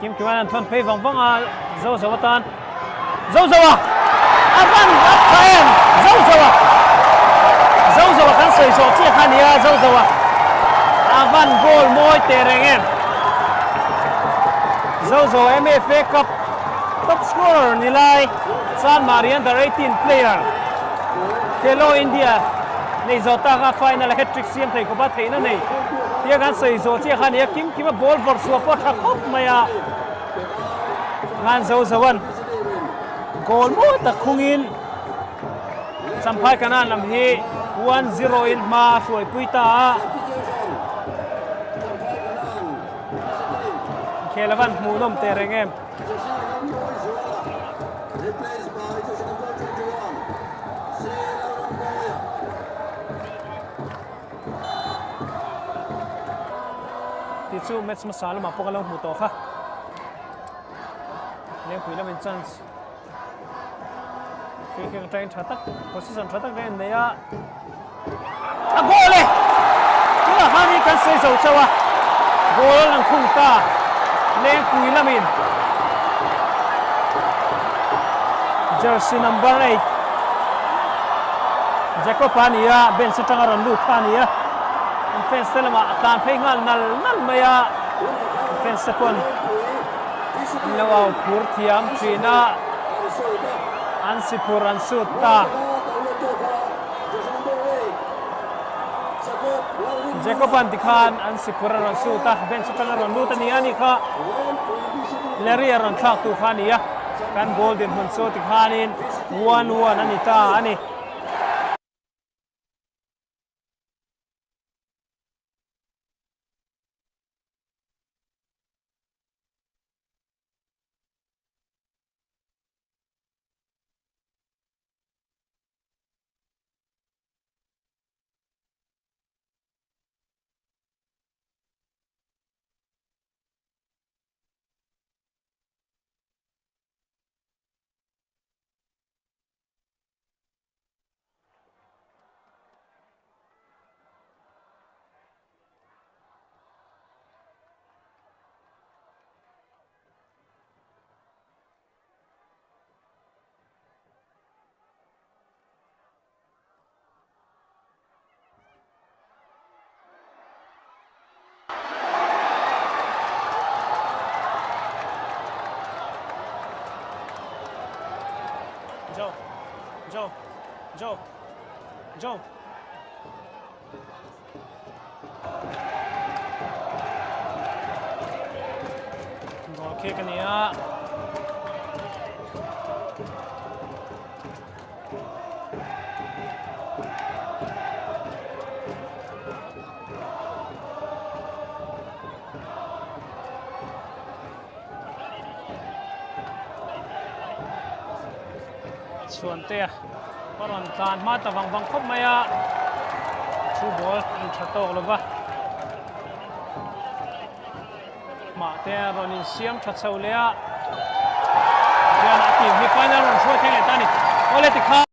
kim kim an thon phê vòng vòng à dâu dâu tan dâu dâu à avan Rafael dâu dâu kan soi so chi khania dâu dâu à avan goal moi tereng em dâu dâu MFA Cup top scorer nilai San Marian the 18 player Hello India nei zota ka final hat-trick siam thei ko ba theina nei tia kan soi zo chi khania kim kim ball vor so po tha khop maya ngan zo zawan goal mo ta khungin samphai kana lam hi 1-0 in ma suai puita khelawan munom tereng em chu match masala ma pokalo mu to kha leng puila min chance fiking train thatak position thatak den neya a goal e tuna hani kan sei zo chawa goal nang khung ta leng puila min jersey number 8 Jacopania ben satanga ron lu khania fence selama tan phengal nal maya fence sekon lawa pur thiam trina ansipur ansuta Jacoban dikhan ansipur ansuta ben satanga ron lu tani ani kha leria ron thak tu khania kan golden hunso tikhanin 1-1 anita ani Joe. Goal kick niya. Suante paron tan mata vang khop maya chu ball in thatok lova ma te ronin siam thatchau lea yan ati hi final run shot theng etani ole tikha